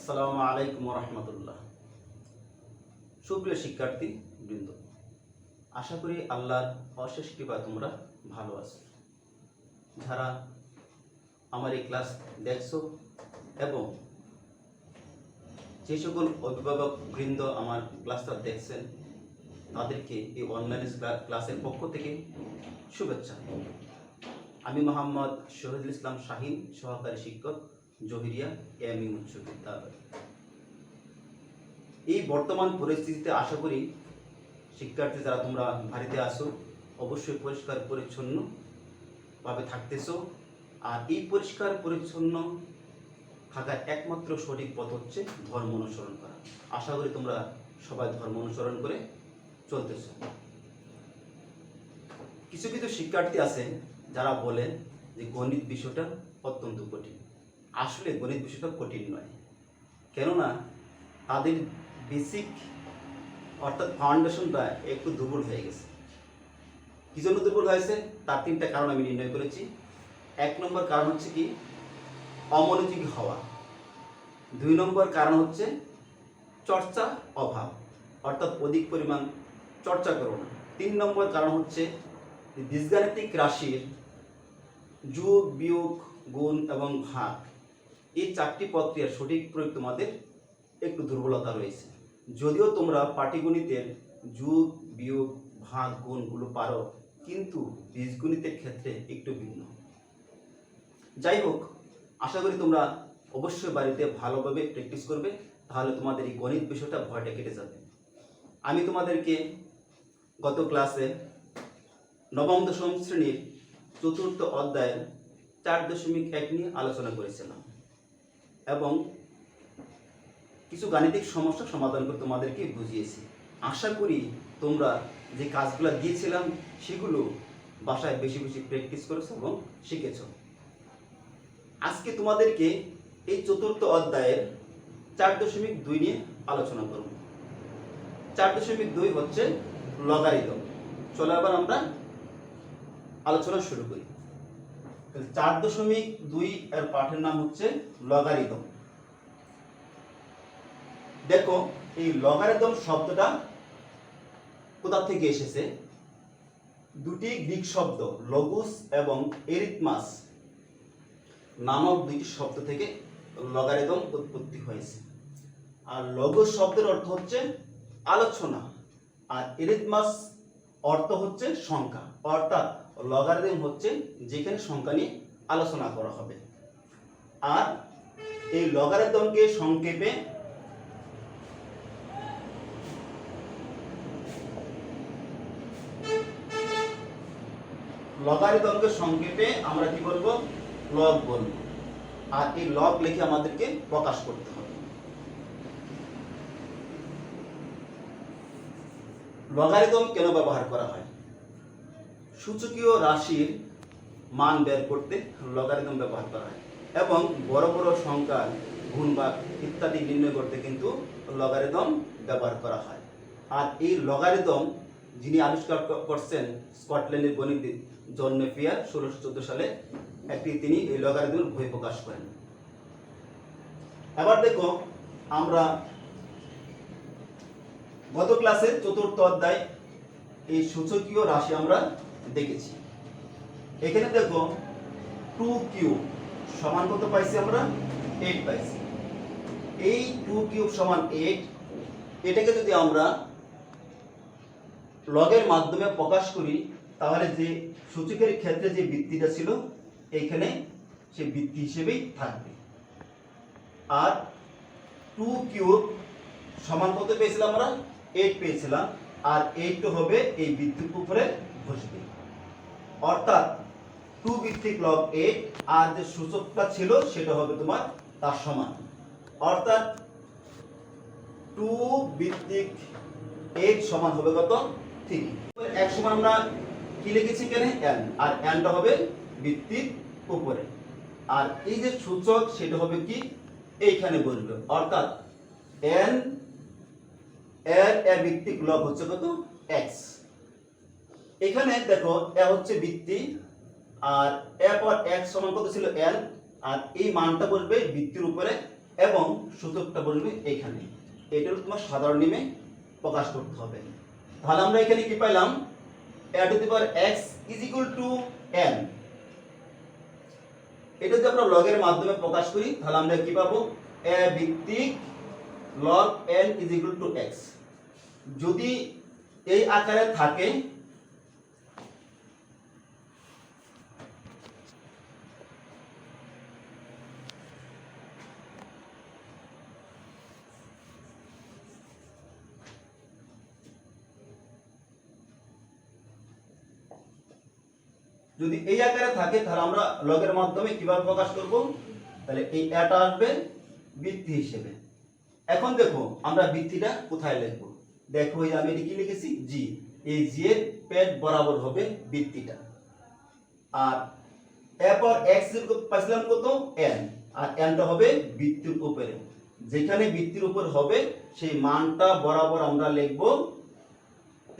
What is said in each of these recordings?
আসসালামু আলাইকুম রহমতুল্লাহ। সুপ্রিয় শিক্ষার্থী বৃন্দ, আশা করি আল্লাহর অশেষ কৃপায় তোমরা ভালো আছো। যারা আমার এই ক্লাস দেখছো এবং যে সকল অভিভাবক বৃন্দ আমার ক্লাসটা দেখছেন তাদেরকে এই অনলাইন ক্লাসের পক্ষ থেকে শুভেচ্ছা। আমি মোহাম্মদ শহীদুল ইসলাম শাহিন, সহকারী শিক্ষক, জহিরিয়া এমই উচ্চ বিদ্যালয়। এই বর্তমান পরিস্থিতিতে আশা করি শিক্ষার্থী যারা তোমরা বাড়িতে আসো অবশ্যই পরিষ্কার পরিচ্ছন্ন ভাবে থাকতেছো। আর এই পরিষ্কার পরিচ্ছন্ন থাকার একমাত্র সঠিক পথ হচ্ছে ধর্ম অনুসরণ করা। আশা করি তোমরা সবাই ধর্ম অনুসরণ করে চলতেছো। কিছু কিছু শিক্ষার্থী আছে যারা বলে যে গণিত বিষয়টা অত্যন্ত কঠিন। আসলে গণিত বিষয়টা কঠিন নয়, কেননা তাদের বেসিক অর্থাৎ ফাউন্ডেশনটা একটু দুর্বল হয়ে গেছে। কি জন্য দুর্বল হয়েছে তার তিনটা কারণ আমি নির্ণয় করেছি। 1 নম্বর কারণ হচ্ছে কি অমনোযোগী হওয়া। 2 নম্বর কারণ হচ্ছে চর্চা অভাব, অর্থাৎ অধিক পরিমাণ চর্চা করো না। 3 নম্বর কারণ হচ্ছে বীজগাণিতিক রাশির যোগ, বিয়োগ, গুণ এবং ভাগ এই 4টি প্রক্রিয়ার সঠিক প্রয়োগ তোমাদের একটু দুর্বলতা রয়েছে। যদিও তোমরা পাটিগণিতের যোগ, বিয়োগ, ভাগ, গুণগুলো পারো, কিন্তু বীজগণিতের ক্ষেত্রে একটু ভিন্ন। যাই হোক, আশা করি তোমরা অবশ্যই বাড়িতে ভালোভাবে প্র্যাকটিস করবে, তাহলে তোমাদের এই গণিত বিষয়টা ভয়টা কেটে যাবে। আমি তোমাদেরকে গত ক্লাসে 9ম-10ম শ্রেণীর 4র্থ অধ্যায়ের 4.1 নিয়ে আলোচনা করেছিলাম এবং কিছু গাণিতিক সমস্যা সমাধান করে তোমাদেরকে বুঝিয়েছি। আশা করি তোমরা যে কাজগুলো দিয়েছিলাম সেগুলো বাসায় বেশি বেশি প্র্যাকটিস করেছো এবং শিখেছো। আজকে তোমাদেরকে এই 4র্থ অধ্যায়ের 4.2 নিয়ে আলোচনা করব। 4.2 হচ্ছে লগারিদম। চলো এবার আমরা আলোচনা শুরু করি। 4.2 এর পাঠের নাম হচ্ছে লগারিদম। দেখো, এই লগারিদম শব্দটা কোথা থেকে এসেছে? দুটি গ্রিক শব্দ লগোস এবং এরিথমাস নামক দুটি শব্দ থেকে লগারিদম উৎপত্তি হয়েছে। আর লগোস শব্দের অর্থ হচ্ছে আলোচনা, আর এরিথমাস অর্থ হচ্ছে সংখ্যা। অর্থাৎ লগারিদম হচ্ছে যেখানে সংখ্যা নিয়ে আলোচনা করা হবে। আর এই লগারিদমকে সংক্ষেপে আমরা কি বলবো? লগ বলবো। আর এই লগ লিখে আমাদেরকে প্রকাশ করতে হবে। লগারিদম কেন ব্যবহার করা হয়? সূচকীয় রাশির মান বের করতে লগারিদম ব্যবহার করা হয় এবং বড় বড় সংখ্যার গুণভাগ ইত্যাদি নির্ণয় করতে কিন্তু লগারিদম ব্যবহার করা হয়। আর এই লগারিদম যিনি আবিষ্কার করছেন স্কটল্যান্ডের গণিতবিদ জন নেপিয়ার 1614 সালে তিনি এই লগারিদমের বই প্রকাশ করেন। এবার দেখো, আমরা গত ক্লাসে 4র্থ অধ্যায় এই সূচকীয় রাশি আমরা দেখেছি। এখানে দেখো 2 কিউব সমান কত পাইছি? আমরা 8 পাইছি। এই 2 কিউব সমান 8, এটাকে যদি আমরা লগের মাধ্যমে প্রকাশ করি তাহলে যে সূচকের ক্ষেত্রে যে বৃত্তিটা ছিল এইখানে সে বৃত্তি হিসেবেই থাকবে। আর 2 কিউব সমান কত পেয়েছিলাম? আমরা 8 পেয়েছিলাম। আর 8 হবে এই বৃত্তির উপরে বসবে, অর্থাৎ 2 ভিত্তিক লগ 8 আর যে সূচকটা ছিল সেটা হবে তোমার তার সমান। অর্থাৎ 2 ভিত্তিক 8 সমান হবে কত? 3। এক সমান আমরা কি লিখেছি এখানে? n, আর nটা হবে বৃত্তির উপরে। আর এই যে সূচক সেটা হবে কি? এইখানে বসবে, অর্থাৎ n এর ভিত্তিক লগ হচ্ছে কত? x। এখানে দেখো এ হচ্ছে বৃত্তি, আর এ পর x সমান কত ছিল? n, আর এই মানটা বসবে বৃত্তির উপরে এবং সূচকটা বসবে এখানে। এটা হলো তোমার সাধারণ নিয়মে প্রকাশ করতে হবে। তাহলে আমরা এখানে কি পাইলাম, a to the power x is equal two n। এটা যদি আমরা লগের মাধ্যমে প্রকাশ করি তাহলে আমরা কি পাবো, a ভিত্তিক log n is equal two x। যদি এই আকারে থাকে যদি এই আকারে থাকে তাহলে আমরা লগের মাধ্যমে কিভাবে প্রকাশ করব, তাহলে এই এটা আসবে বৃত্তি হিসেবে। এখন দেখো আমরা বৃত্তিটা কোথায় লিখব, দেখো এই আমি এটা কি লিখেছি জি, এই জি এর পেট বরাবর হবে বৃত্তিটা। আর এরপর x এর পাইছিলাম কত n, আর n টা হবে বৃত্তির উপরে। যেখানে বৃত্তির উপর হবে সেই মানটা বরাবর আমরা লিখব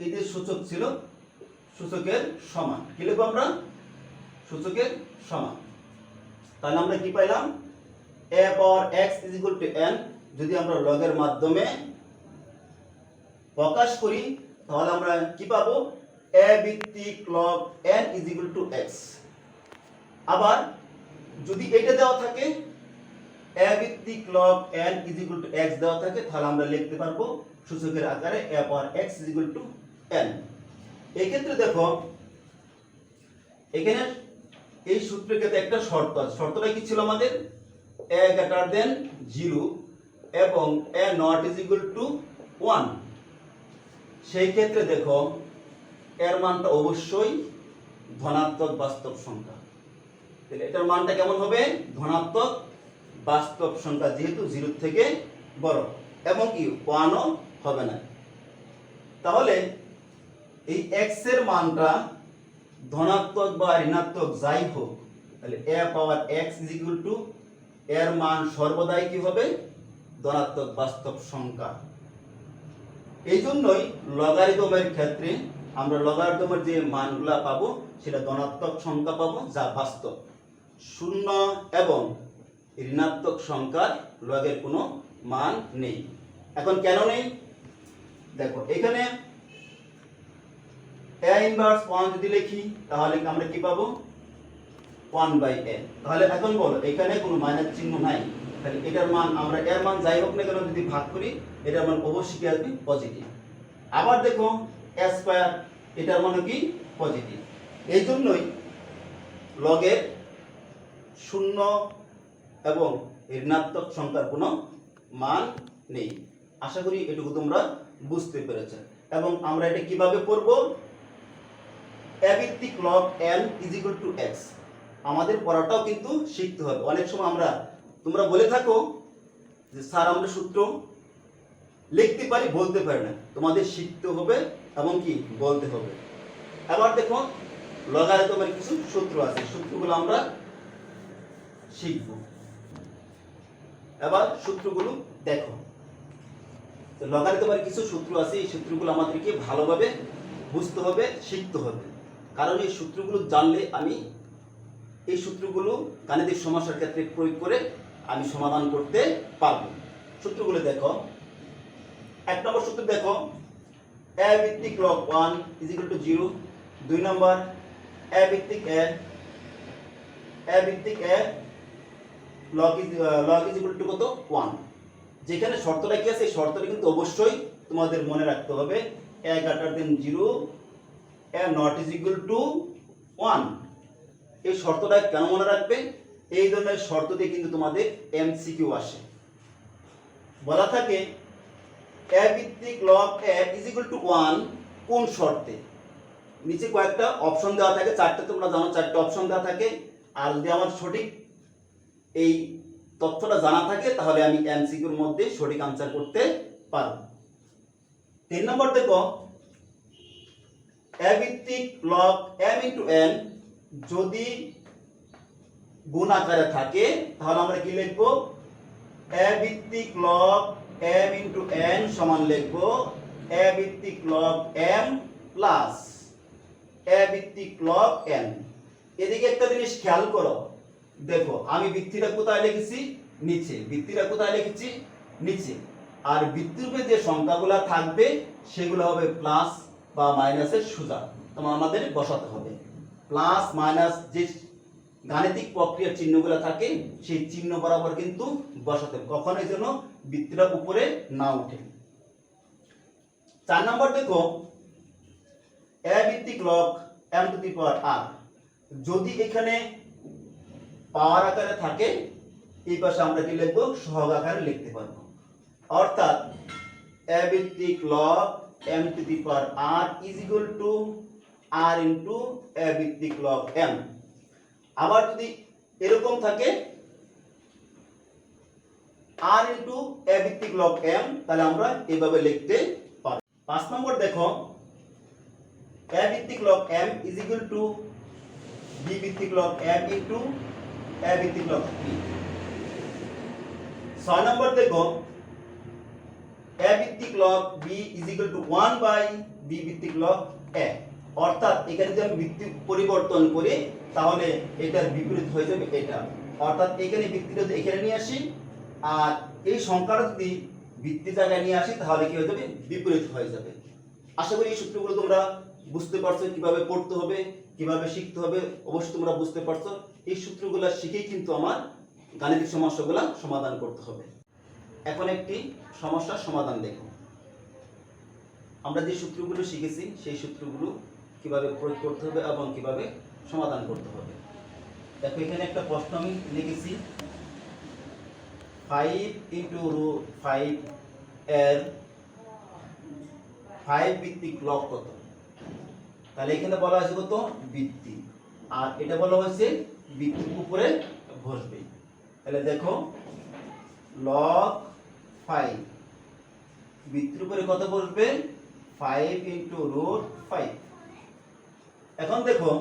এই যে সূচক ছিল সূচকের সমান। কি লিখব আমরা, সূচকের সমান। তাহলে আমরা কি পাইলাম, a power x is equal two n। যদি আমরা লগের মাধ্যমে প্রকাশ করি তাহলে আমরা কি পাবো, a ভিত্তিক log n is equal two x। আবার যদি এটা দেওয়া থাকে a ভিত্তিক log n is equal two x দেওয়া থাকে তাহলে আমরা লিখতে পারবো সূচকের আকারে a power x is equal two n। এই ক্ষেত্রে দেখো এখানে এই সূত্রের ক্ষেত্রে একটা শর্ত আছে। শর্তটা কি ছিল আমাদের, a গ্রেটার দেন 0 এবং a not is equal to 1। সেই ক্ষেত্রে দেখো এর মানটা অবশ্যই ধনাত্মক বাস্তব সংখ্যা। তাহলে এটার মানটা কেমন হবে, ধনাত্মক বাস্তব সংখ্যা, যেহেতু 0 থেকে বড়, এবং কি 1 ও হবে না। তাহলে এই x এর মানটা ধনাত্মক বা ঋণাত্মক যাই হোক, তাহলে a power x is equal two এর মান সর্বদাই কি হবে, ধনাত্মক বাস্তব সংখ্যা। এই জন্যই লগারিদমের ক্ষেত্রে আমরা লগারিদমের যে মানগুলা পাবো সেটা ধনাত্মক সংখ্যা পাবো যা বাস্তব। শূন্য এবং ঋণাত্মক সংখ্যার লগের কোনো মান নেই। এখন কেন নেই, দেখো এখানে a ইনভার্স 1 যদি লিখি তাহলে আমরা কি পাবো 1/n। তাহলে এখন বলো এখানে কোনো মাইনাস চিহ্ন নাই, তাহলে এটার মান আমরা এর মান যাই হোক না কেন যদি ভাগ করি এটার মান অবশ্যই কি আসবে পজিটিভ। আবার দেখো a স্কয়ার, এটার মান কি পজিটিভ। এই জন্যই লগের শূন্য এবং ঋণাত্মক সংখ্যার কোনো মান নেই। আশা করি এটুকু তোমরা বুঝতে পেরেছো। এবং আমরা এটা কিভাবে পড়ব, a ভিত্তিক log n is equal two x। আমাদের পড়াটাও কিন্তু শিখতে হবে। অনেক সময় তোমরা বলে থাকো যে স্যার আমরা সূত্র লিখতে পারি বলতে পারি না, তোমাদের শিখতে হবে এবং কি বলতে হবে। এবার দেখো লগারিদমের কিছু সূত্র আছে, সূত্রগুলো আমরা শিখব। এবার সূত্রগুলো দেখো, লগারিদমের কিছু সূত্র আছে, এই সূত্রগুলো আমাদেরকে ভালোভাবে বুঝতে হবে, শিখতে হবে। কারণ এই সূত্রগুলো জানলে আমি এই সূত্রগুলো গাণিতিক সমস্যার ক্ষেত্রে প্রয়োগ করে আমি সমাধান করতে পারবো। সূত্রগুলো দেখো, এক নম্বর সূত্র দেখো a ভিত্তিক log 1 ইজ ইকুয়াল টু 0। দুই নম্বর a ভিত্তিক a log is equal two কত 1। যেখানে শর্তটা কি আছে এই শর্তটা কিন্তু অবশ্যই তোমাদের মনে রাখতে হবে, a greater than 0 a not is equal to 1। এই শর্তটা কেন মনে রাখবে, এই ধরনের শর্ত দিয়ে কিন্তু তোমাদের এমসিকিউ আসে। বলা থাকে a ভিত্তিক log a is equal to 1 কোন শর্তে। নিচে কয়েকটা অপশন দেওয়া থাকে, চারটে তোমরা জানো, চারটে অপশন দেওয়া থাকে। আর যদি আমার সঠিক এই তথ্যটা জানা থাকে তাহলে আমি এমসিকিউর মধ্যে সঠিক আনসার করতে পারব। 3 নম্বর দেখো a ভিত্তিক log m ইনটু n যদি গুণ আকারে থাকে তাহলে আমরা কি লিখব, a ভিত্তিক log m ইনটু n সমান লিখব a ভিত্তিক log m প্লাস a ভিত্তিক log n। এদিকে একটা জিনিস খেয়াল করো, দেখো আমি ভিত্তিটা কোথায় লিখেছি নিচে, ভিত্তিটা কোথায় লিখেছি? নিচে। আর ভিত্তিরূপে যে সংখ্যাগুলো থাকবে সেগুলো হবে প্লাস বা মাইনাসের সোজা, তোমার আমাদের বসাতে হবে। প্লাস মাইনাস যে গাণিতিক প্রক্রিয়ার চিহ্নগুলো থাকে সেই চিহ্ন বরাবর কিন্তু বসাতে হবে, কখনোই যেন ভিত্তিটা উপরে না উঠে। 4 নম্বর দেখো, a ভিত্তিক log m to the power r যদি এখানে পাওয়ার আকারে থাকে, এই পাশে আমরা কি লিখব? সহগ আকারে লিখতে পারবো। অর্থাৎ a ভিত্তিক log m to the power r is equal two r into a ভিত্তিক লগ m। আবার যদি এরকম থাকে r ইনটু a ভিত্তিক লগ m, তাহলে আমরা এইভাবে লিখতে পারবো। 5 নম্বর দেখো, a ভিত্তিক log m is equal to b ভিত্তিক লগ m ইনটু a ভিত্তিক লগ b। 6 নম্বর দেখো, a ভিত্তিক log b is equal to 1 by b ভিত্তিক লগ a। অর্থাৎ এখানে যদি আমি ভিত্তি পরিবর্তন করি তাহলে এটার বিপরীত হয়ে যাবে এটা। অর্থাৎ এখানে ভিত্তিটা যদি এখানে নিয়ে আসি আর এই সংখ্যাটা যদি ভিত্তি জায়গায় নিয়ে আসি তাহলে কি হয়ে যাবে? বিপরীত হয়ে যাবে। আশা করি এই সূত্রগুলো তোমরা বুঝতে পারছো, কিভাবে পড়তে হবে, কিভাবে শিখতে হবে, অবশ্যই তোমরা বুঝতে পারছো। এই সূত্রগুলো শিখেই কিন্তু আমার গাণিতিক সমস্যাগুলো সমাধান করতে হবে। এখন একটি সমস্যার সমাধান দেখো। আমরা যে সূত্রগুলো শিখেছি সেই সূত্রগুলো কিভাবে প্রয়োগ করতে হবে এবং কিভাবে সমাধান করতে হবে। দেখো এখানে একটা প্রশ্ন আমি লিখেছি, 5 ইন্টু রুট 5 এর 5 ভিত্তিক লগ কত? তাহলে এখানে বলা হয়েছে কত? ভিত্তি। আর এটা বলা হয়েছে ভিত্তির উপরে বসবে। তাহলে দেখো লগ 5 ভিত্তির উপরে কত বসবে? 5 ইন্টু রুট 5। এখন দেখো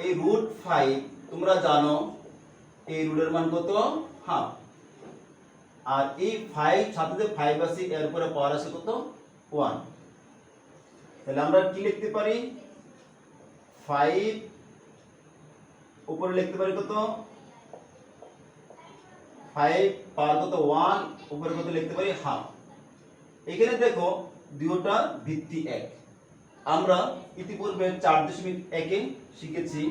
এই রুট 5 তোমরা জানো এই রুটের মান কত? হাফ। আর এই 5 সাথে যে 5 আছে এর উপরে পাওয়ার আছে কত? 1। তাহলে আমরা কি লিখতে পারি? 5 উপরে লিখতে পারি কত? 5 পাওয়ার কত? 1, উপরে কত লিখতে পারি? হাফ। এখানে দেখো দুটোটা ভিত্তি এক। আমরা ইতিপূর্বে 4.1 শিখেছি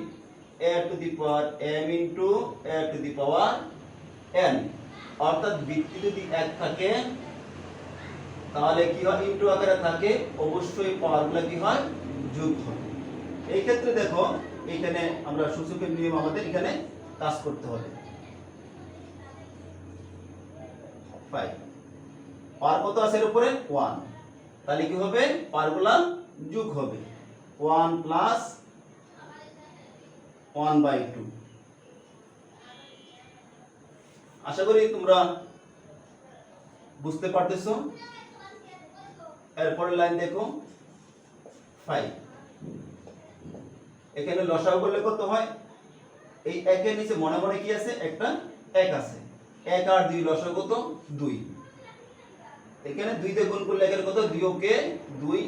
a to the power m into a to the power n। অর্থাৎ ভিত্তি যদি এক থাকে তাহলে কি হয়? ইনটু আকারে থাকে, অবশ্যই পাওয়ারগুলো কি হয়? যোগ হয়। এই ক্ষেত্রে দেখো এখানে আমরা সূচকের নিয়ম আমাদের এখানে কাজ করতে হবে। 5 পাওয়ার কত আছে এর উপরে? 1। তাহলে কি হবে? পাওয়ারগুলো যোগ হবে, 1 প্লাস 1/2। আশা করি তোমরা বুঝতে পারতেছো। এরপরের লাইন দেখো 5। এখানে লসাগু করলে কত হয়? এই 1 এর নিচে মনে মনে কি আছে? একটা 1 আছে। 1 আর 2 লসাগু কত? 2। এখানে 2 দিয়ে গুণ করলে এখানে কত? 2 কে 2।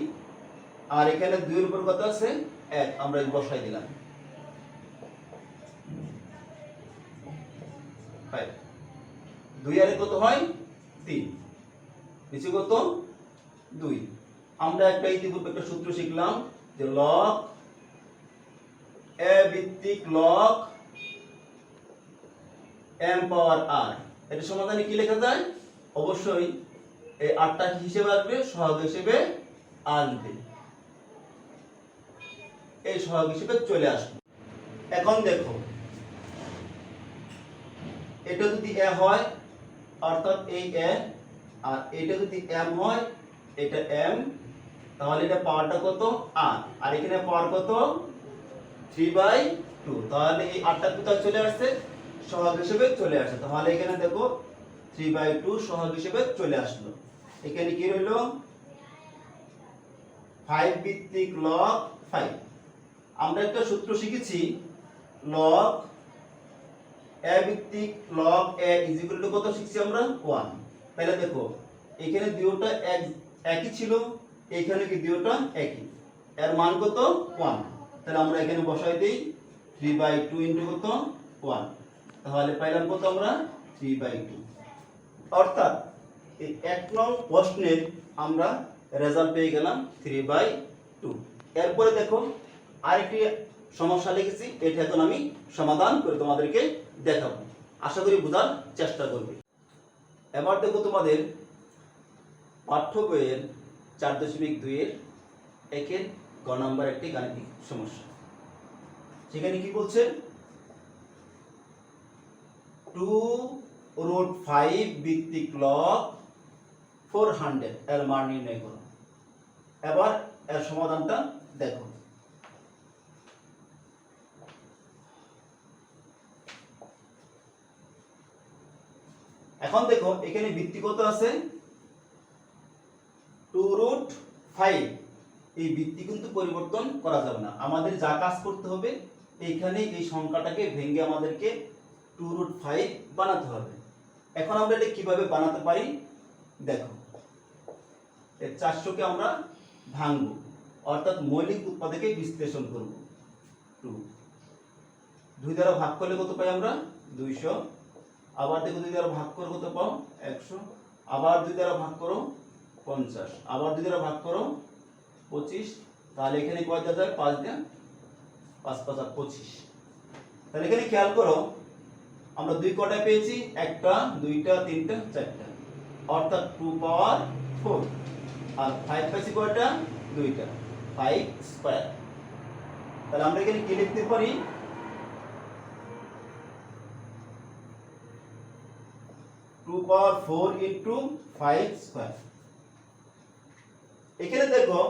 আর এখানে 2 এর উপর কত আছে? 1। আমরা বসাই দিলাম 5। 2 আর কত হয়? 3। নিচে কত? 2। আমরা একটা ইতিপূর্বে একটা সূত্র শিখলাম যে লগ a ভিত্তিক লগ m পাওয়ার r। এর সমাধানে কি লেখা যায়? অবশ্যই এই rটা কি হিসেবে আসবে? সহগ হিসেবে আসবে। এই সহগ হিসেবে চলে আসবে। এখন দেখো এটা যদি a হয় অর্থাৎ এই a, আর এটা যদি m হয় এটা m, তাহলে এটা পাওয়ারটা কত? r। আর এখানে পাওয়ার কত? 3/2। তাহলে এই rটা কোথায় চলে আসছে? সহগ হিসেবে চলে আসছে। তাহলে এখানে দেখো 3/2 সহগ হিসেবে চলে আসলো। এখানে কি রইল? 5 ভিত্তিক লগ 5। আমরা একটা সূত্র শিখেছি লগ a ভিত্তিক log a is equal two কত শিখছি আমরা? 1। তাহলে দেখো এখানে দুটোটা একই ছিল, এখানে কি দুটোটা একই, এর মান কত? 1। তাহলে আমরা এখানে বসাই দেই 3/2 ইনটু কত? 1। তাহলে পাইলাম কত আমরা 3/2। অর্থাৎ এই 1 নং প্রশ্নের আমরা রেজাল্ট পেয়ে গেলাম 3/2। এরপরে দেখো আরেকটি সমস্যা লিখেছি, এটা এখন আমি সমাধান করে তোমাদেরকে দেখাবো, আশা করি বোঝার চেষ্টা করবে। এবার দেখো তোমাদের পাঠ্য বইয়ের 4.2 এর 1 গ নাম্বার একটি গাণিতিক সমস্যা। সেখানে কি বলছে, 2√5 ভিত্তিক লগ 400 এর মান নির্ণয় করো। এবার এর সমাধানটা দেখো। এখন দেখো এখানে ভিত্তি কত আছে, 2√5। এই ভিত্তি কিন্তু পরিবর্তন করা যাবে না, আমাদের যা কাজ করতে হবে এইখানে এই সংখ্যাটাকে ভেঙে আমাদেরকে 2√5 বানাতে হবে। এখন আমরা এটা কিভাবে বানাতে পারি দেখো, এই 400 কে আমরা ভাঙবো, অর্থাৎ মৌলিক উৎপাদকে বিশ্লেষণ করব। 2 দ্বারা ভাগ করলে কত পাই আমরা 200। আবার দেখো 2 দ্বারা ভাগ করে কত পাও 100। আবার 2 দ্বারা ভাগ করো 50। আবার 2 দ্বারা ভাগ করো 25। তাহলে এখানে কয় দেওয়া যায় 5 দেন, 5 5 আর 25। তাহলে এখানে খেয়াল করো আমরা 2 কটা পেয়েছি, 1টা 2টা 3টা 4টা, অর্থাৎ 2 পাওয়ার 4। আর 5 পাইছি কয়টা, 2টা, 5 স্কয়ার। তাহলে আমরা এখানে কি লিখতে পারি, 2 পাওয়ার 4 ইনটু 5 স্কয়ার। এখানে দেখো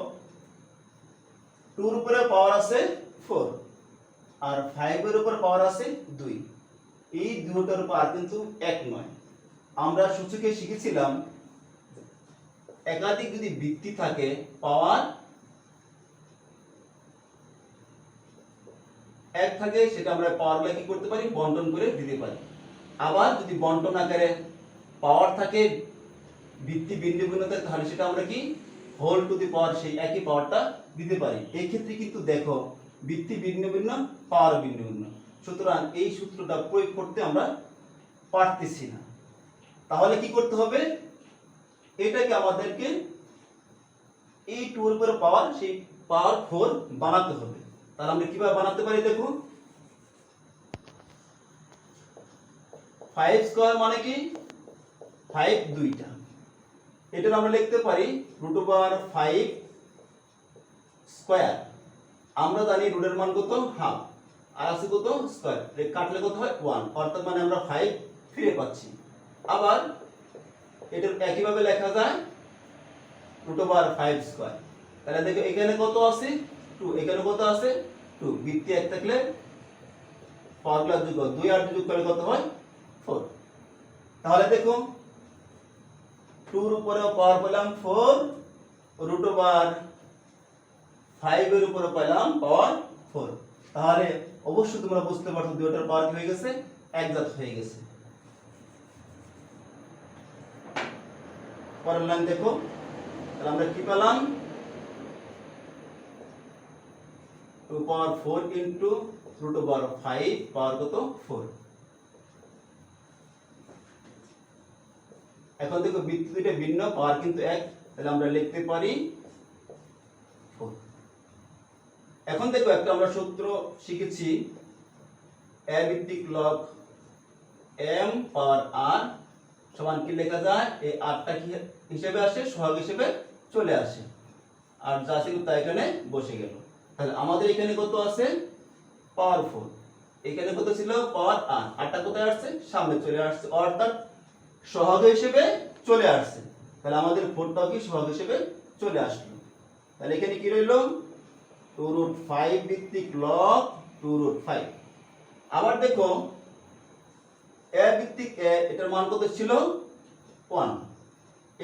2 এর উপরে পাওয়ার আছে 4 আর 5 এর উপর পাওয়ার আছে 2। এই দুটোর পাওয়ার কিন্তু এক নয়। আমরা সূচকে শিখেছিলাম একাধিক যদি ভিত্তি থাকে পাওয়ার এক থাকে, সেটা আমরা পাওয়ারগুলো কি করতে পারি, বন্টন করে দিতে পারি। আবার যদি বন্টন আকারে পাওয়ার থাকে ভিত্তি ভিন্ন ভিন্ন থাকে, তাহলে সেটা আমরা কি হোল টু দি পাওয়ার সেই একই পাওয়ারটা দিতে পারি। এই ক্ষেত্রে কিন্তু দেখো ভিত্তি ভিন্ন ভিন্ন, পাওয়ার ভিন্ন ভিন্ন, সুতরাং এই সূত্রটা প্রয়োগ করতে আমরা পারতেছি না। তাহলে কি করতে হবে, এটাকে আমাদেরকে এই 2 এর উপরে পাওয়ার সেই পাওয়ার 4 বানাতে হবে। তাহলে আমরা কিভাবে বানাতে পারি দেখো, 5 স্কয়ার মানে কি 5 দুইটা, এটা আমরা লিখতে পারি √5 স্কয়ার। আমরা জানি রুটের মান কত হাফ, আর আছে কত স্কয়ার, কাটলে কত হয় 1, অর্থাৎ মানে আমরা 5 ফিরে পাচ্ছি। আবার এটা একইভাবে লেখা যায় √5 স্কয়ার। তাহলে দেখো এখানে কত আছে 2, এখানে কত আছে 2, ভিত্তি এক থাকলে পাওয়ারগুলো যোগ 2 আর 2 যোগ করলে কত হয় 4। তাহলে দেখো 2 এর উপরে পাওয়ার পেলাম 4, √5 এর উপরে পেলাম পাওয়ার 4। তাহলে অবশ্যই তোমরা বুঝতে পারছো দুটোর পাওয়ার কি হয়ে গেছে, একজাত হয়ে গেছে। পরের লাইন দেখো, তাহলে আমরা কি পেলাম 2 পাওয়ার 4 ইনটু √5 পাওয়ার কত 4। এখন দেখো ভিত্তি দুইটা ভিন্ন, পাওয়ার কিন্তু এক, তাহলে আমরা লিখতে পারি 4। এখন দেখো একটা আমরা সূত্র শিখেছি, a ভিত্তিক লগ m পাওয়ার r সমান কি লেখা যায়, এই rটা কি হিসেবে আসে, সহগ হিসেবে চলে আসে, আর যা ছিল তা এখানে বসে গেল। তাহলে আমাদের এখানে কত আছে পাওয়ার 4, এখানে কত ছিল পাওয়ার r, rটা কোথায় আসছে সামনে চলে আসছে, অর্থাৎ সহগ হিসেবে চলে আসছে। তাহলে আমাদের 4টাও কি সহগ হিসেবে চলে আসলো। তাহলে এখানে কি রইল 2√5 ভিত্তিক লগ 2√5। আবার দেখো a ভিত্তিক a, এটার মান কত ছিল 1।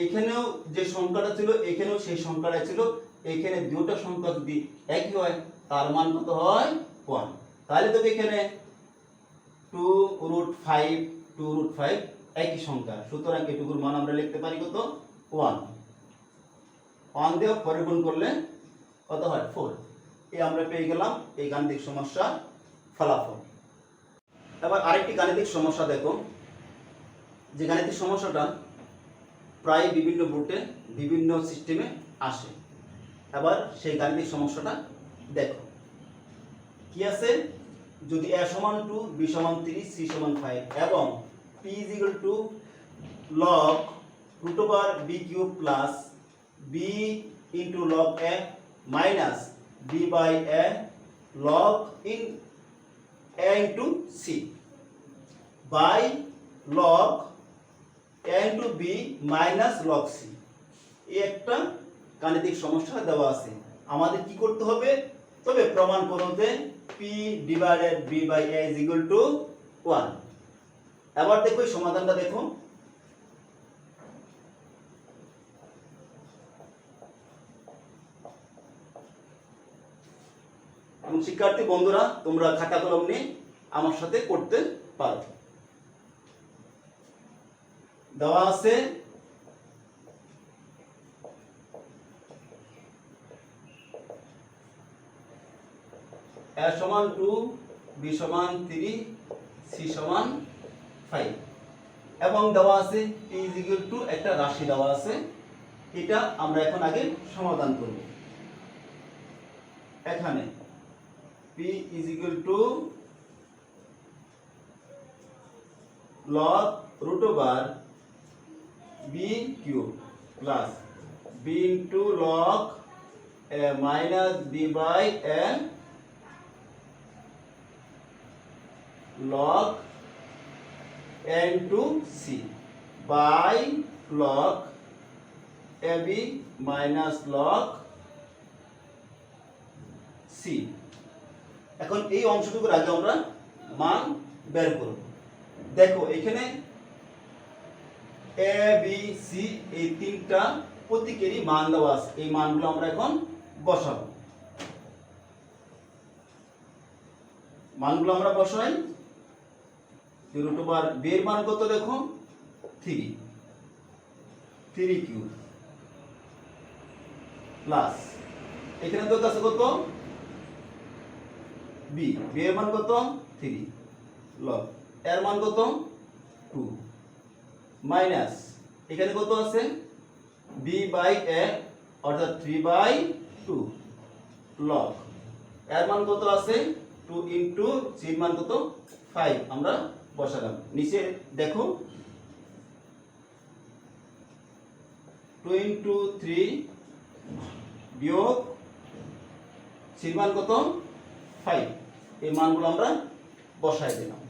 এখানেও যে সংখ্যাটা ছিল এখানেও সেই সংখ্যাটা ছিল, এখানে দুটো সংখ্যা যদি একই হয় তার মান কত হয় 1। তাহলে তো এখানে 2√5 একই সংখ্যা, সুতরাং এটুকুর মান আমরা লিখতে পারি কত 1। 1 দিয়ে 4 গুণ করলে কত হয় 4। এই আমরা পেয়ে গেলাম এই গাণিতিক সমস্যার ফলাফল। এবার আরেকটি গাণিতিক সমস্যা দেখো, যে গাণিতিক সমস্যাটা প্রায় বিভিন্ন বোর্ডে বিভিন্ন সিস্টেমে আসে। এবার সেই গাণিতিক সমস্যাটা দেখো কি আছে, যদি a সমান 2, b সমান 3, c সমান 5 এবং p is equal to log root over b cube plus b into log a minus b by a log in a into c by log a into b minus log c, এই একটা গাণিতিক সমস্যা দেওয়া আছে। আমাদের কি করতে হবে, তবে প্রমাণ করতে p divided b by a is equal to 1। এবার দেখো এই সমাধানটা দেখো, এবং শিক্ষার্থী বন্ধুরা তোমরা খাতা কলম নিয়ে আমার সাথে করতে পারো। দেওয়া আছে a সমান 2, b সমান 3, c সমান 5 এবং দেওয়া আছে p is equal to একটা রাশি দেওয়া আছে। এটা আমরা এখন আগে সমাধান করব। এখানে p is equal to log root over b cube plus b into log a minus b by a log a into c by log ab minus log c। এখন এই অংশটুকুর আগে আমরা মান বের করব। দেখো এখানে a b c এই তিনটা প্রতীকেরই মান দেওয়া আছে, এই মানগুলো আমরা এখন বসাবো। মানগুলো আমরা বসাই। রুট ওভার b এর মান কত দেখো 3 কিউব প্লাস এখানে তো আছে কত b এর মান কত 3 লগ এর মান কত 2 মাইনাস এখানে কত আছে b বাই a অর্থাৎ 3/2 লগ এর মান কত আছে 2 ইনটু c এর মান কত 5 আমরা বসালাম। নিচে দেখো 2 ইনটু 3 বিয়োগ c এর মান কত 5, এই মানগুলো আমরা বসাই দিলাম।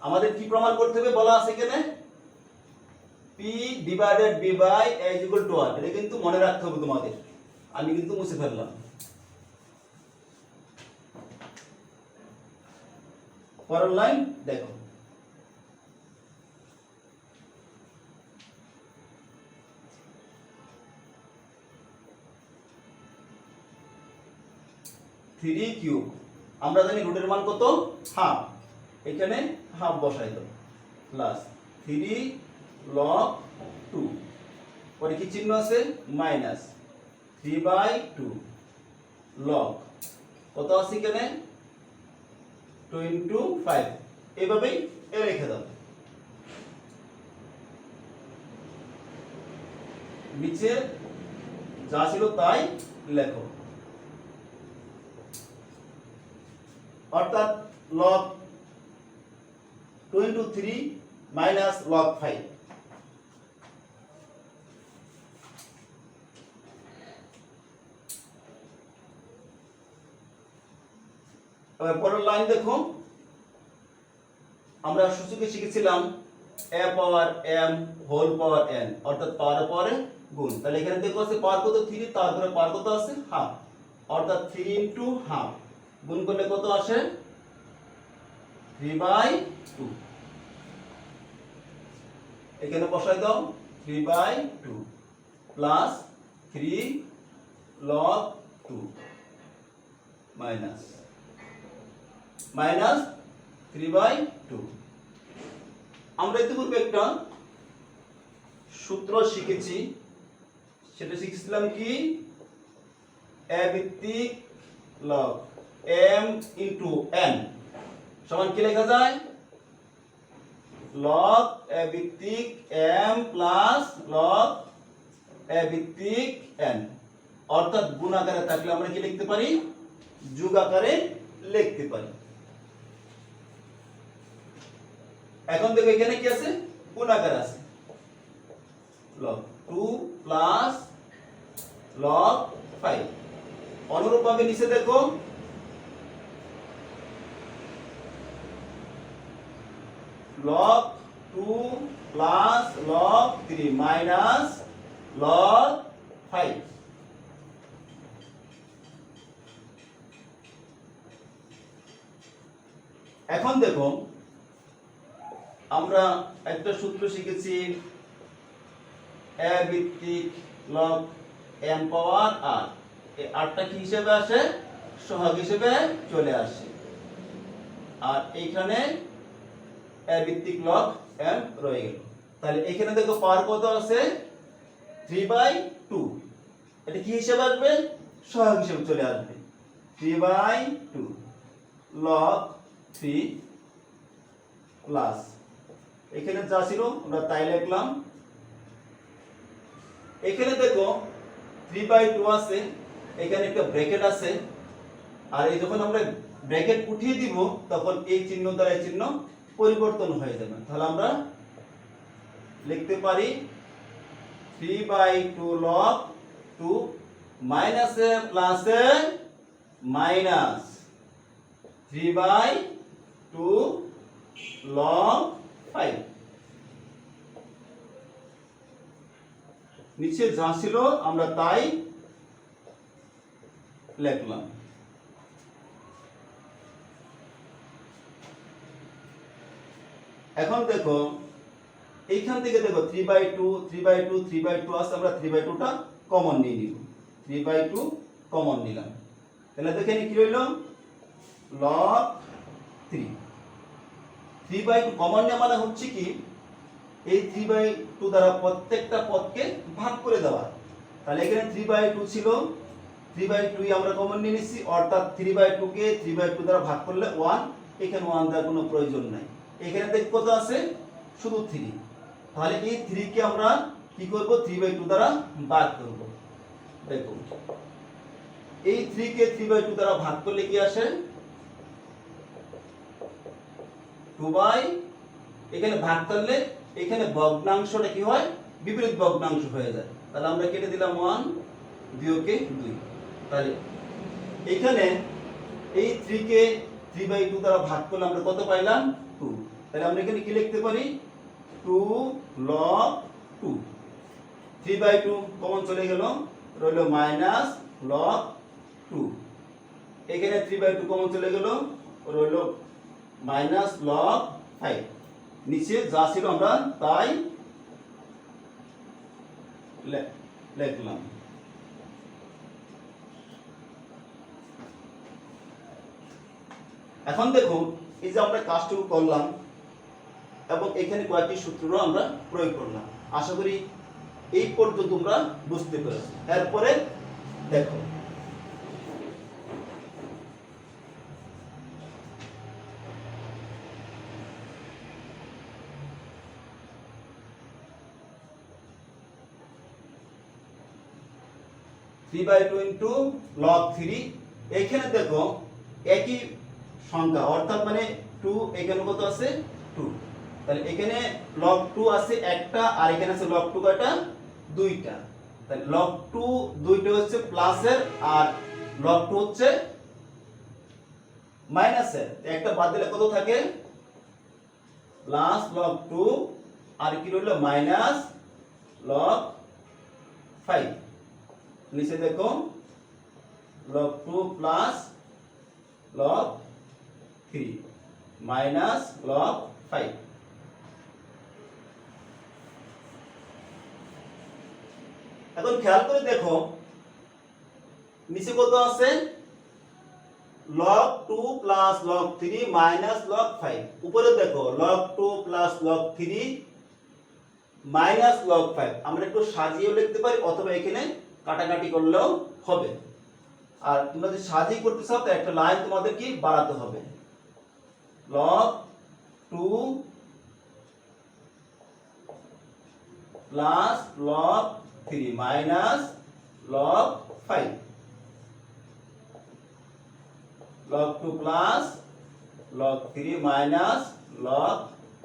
আমাদের কি প্রমাণ করতে হবে বলা আছে এখানে p divided b by a is equal to 1। এটা কিন্তু মনে রাখতে হবে তোমাদের, আমি কিন্তু মুছে ফেললাম। পরের লাইন দেখো থ্রি কিউব, আমরা জানি রুটের মান কত হাফ, এখানে হাফ বসাই দাও প্লাস 3 log 2 পরে কি চিহ্ন আছে মাইনাস 3/2 log কত আছে এখানে 2 ইনটু 5, এইভাবেই রেখে দাও। নিচে যা ছিল তাই লেখো, অর্থাৎ log 2 ইনটু 3 মাইনাস log 5। এবার পরের লাইন দেখো, আমরা সূচকে শিখেছিলাম a power m whole power n অর্থাৎ পাওয়ার পরে গুণ। তাহলে এখানে দেখো আছে পাওয়ার কত 3, তারপরে পাওয়ার কত আছে হাফ, অর্থাৎ 3 ইনটু হাফ গুণ করলে কত আসে 3/2। এখানে বসাই দাও 3/2 প্লাস 3 log 2 মাইনাস 3/2। আমরা ইতিপূর্বে একটা সূত্র শিখেছি, সেটা শিখেছিলাম কি a ভিত্তিক লগ m ইনটু n সমান কি লেখা যায় লগ a ভিত্তিক m প্লাস লগ a ভিত্তিক n অর্থাৎ গুণ আকারে থাকলে আমরা কি লিখতে পারি যোগ আকারে লিখতে পারি। এখন দেখো এখানে কি আছে গুণ আকারে আছে log 2 প্লাস log 5 অনুরূপভাবে নিচে দেখো log 2 plus log 3 minus log 5 এখন দেখো আমরা একটা সূত্র শিখেছি a ভিত্তিক log m পাওয়ার r এই rটা কি হিসেবে আসে সহগ হিসেবে চলে আসে আর এইখানে a ভিত্তিক log m রয়ে গেল তাহলে এখানে দেখো পাওয়ার কত আছে 3/2 এটা কি হিসেবে আসবে সহগ হিসেবে চলে আসবে 3/2 log 3 প্লাস এখানে যা ছিল আমরা তাই লিখলাম এখানে দেখো 3/2 আছে এখানে একটা ব্র্যাকেট আছে আর এই যখন আমরা ব্র্যাকেট উঠিয়ে দিব তখন এই চিহ্ন দ্বারা এই চিহ্ন পরিবর্তন হয়ে যাবে তাহলে আমরা লিখতে পারি 3/2 log 2 মাইনাস এ প্লাস এ মাইনাস 3/2 log 5 নিচে যা ছিল আমরা তাই লিখলাম। এখন দেখো এইখান থেকে দেখো 3/2 আছে আমরা 3/2 টা কমন নিয়ে নিব 3/2 কমন নিলাম তাহলে দেখেন কি হইল log 3/2 কমন নেওয়া মানে হচ্ছে কি এই 3/2 দ্বারা প্রত্যেকটা পদকে ভাগ করে দেওয়া তাহলে এখানে 3/2 ছিল 3/2 আমরা কমন নিয়ে নিছি অর্থাৎ 3/2 কে 3/2 দ্বারা ভাগ করলে 1 এখানে 1 দেওয়ার কোনো প্রয়োজন নাই এখানে দেখ কত আছে শুধু 3 তাহলে এই 3 কে আমরা কি করব 3/2 দ্বারা ভাগ করব দেখো এই 3 কে 3/2 দ্বারা ভাগ করলে কি আসে 2 এখানে ভাগ করলে এখানে ভগ্নাংশটা কি হয় বিপরীত ভগ্নাংশ হয়ে যায় তাহলে আমরা কেটে দিলাম 1 বিয়োগে 2 তাহলে এখানে এই 3 কে 3/2 দ্বারা ভাগ করলে আমরা কত পাইলাম 2 তাহলে আমরা এখানে কি লিখতে পারি 2 log 2 3/2 কমন চলে গেল রইল মাইনাস log 2 এখানে 3/2 কমন চলে গেল রইল মাইনাস log 5 নিচে যা ছিল আমরা তাই লিখলাম। এখন দেখো এই যে আমরা কাজটুকু করলাম এবং এখানে কয়েকটি সূত্র আমরা প্রয়োগ করলাম আশা করি এই পর্যন্ত তোমরা বুঝতে পেরেছো এরপরে দেখো 3/2 ইনটু log 3 এখানে দেখো একই সংখ্যা অর্থাৎ মানে 2 এখানে কত আছে 2 তাহলে এখানে log 2 আছে একটা আর এখানে আছে log 2 কয়টা দুইটা তাহলে log 2 দুইটা হচ্ছে প্লাসের আর log 2 হচ্ছে মাইনাসের একটা বাদ দিলে কত থাকে প্লাস log 2 আর কি রইল মাইনাস log 5 নিচে দেখো log 2 plus log 3 minus log 5 এখন খেয়াল করে দেখো নিচে কত আছে log 2 plus log 3 minus log 5 উপরে দেখো log 2 plus log 3 minus log 5 আমরা একটু সাজিয়ে লিখতে পারি অথবা এখানে কাটাকাটি করলেও হবে আর তোমরা যদি সাজিয়ে করতে চাও তো একটা লাইন তোমাদের কি বাড়াতে হবে, log 2 plus log 3 minus log 5, log 2 plus log 3 minus log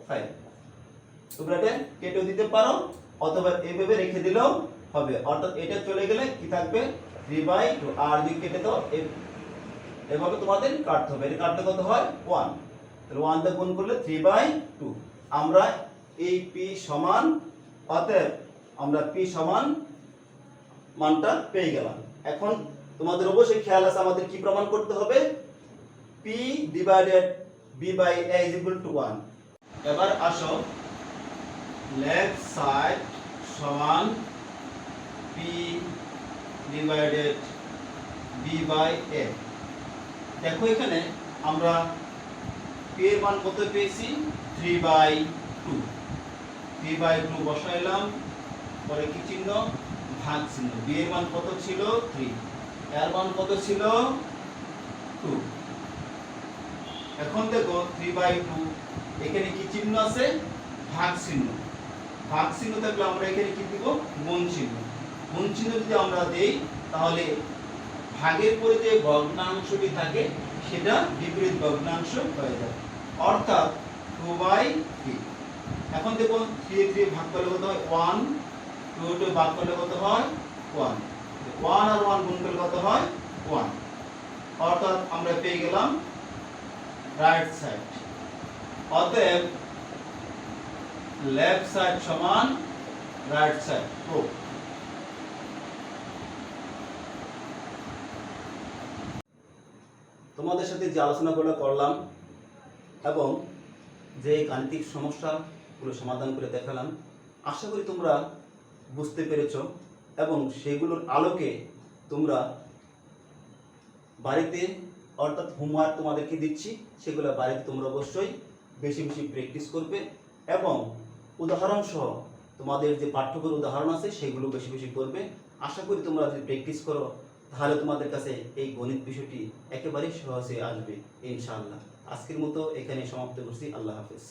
5। তোমরা এটা কেটেও দিতে পারো অথবা এইভাবে রেখে দিলেও হবে, অর্থাৎ এটা চলে গেলে কি থাকবে 3/2, আর যদি কেটে দাও এভাবে তোমাদের কাটতে হবে। এটা কাটতে কত হয় 1, তাহলে 1 দিয়ে গুণ করলে 3/2। আমরা এই p সমান, অতএব আমরা p সমান মানটা পেয়ে গেলাম। এখন তোমাদের অবশ্যই খেয়াল আছে আমাদের কি প্রমাণ করতে হবে, p divided b by a is equal to 1। এবার আসো লেফট সাইড সমান p divided b by a। দেখো এখানে আমরা p এর মান কত পেয়েছি 3/2, 3/2 বসাইলাম, পরে কি চিহ্ন ভাগ চিহ্ন, b এর মান কত ছিল 3, এর মান কত ছিল 2। এখন দেখো 3/2 এখানে কি চিহ্ন আছে ভাগ চিহ্ন, ভাগ চিহ্ন থাকলে আমরা এখানে কি দিব গুণ চিহ্ন, গুণ চিহ্ন যদি আমরা দেই তাহলে ভাগের পরে যে ভগ্নাংশটি থাকে সেটা বিপরীত ভগ্নাংশ হয়ে যায়, অর্থাৎ 2/3। এখন দেখুন 3 3 ভাগ করলে কত হয় 1, 2 2 ভাগ করলে কত হয় 1, 1 আর 1 গুণ করলে কত হয় 1, অর্থাৎ আমরা পেয়ে গেলাম রাইট সাইড। অতএব লেফট সাইড সমান রাইট সাইড প্রুফ। তোমাদের সাথে যে আলোচনাগুলো করলাম এবং যে গাণিতিক সমস্যাগুলো সমাধান করে দেখালাম, আশা করি তোমরা বুঝতে পেরেছো এবং সেগুলোর আলোকে তোমরা বাড়িতে, অর্থাৎ হোমওয়ার্ক তোমাদেরকে দিচ্ছি, সেগুলো বাড়িতে তোমরা অবশ্যই বেশি বেশি প্র্যাকটিস করবে এবং উদাহরণ সহ তোমাদের যে পাঠ্যবইয়ের উদাহরণ আছে সেগুলো বেশি বেশি করবে। আশা করি তোমরা যদি প্র্যাকটিস করো তাহলে তোমাদের কাছে এই গণিত বিষয়টি একেবারেই সহজে আসবে ইনশাআল্লাহ। আজকের মতো এখানে সমাপ্ত করছি। আল্লাহ হাফেজ।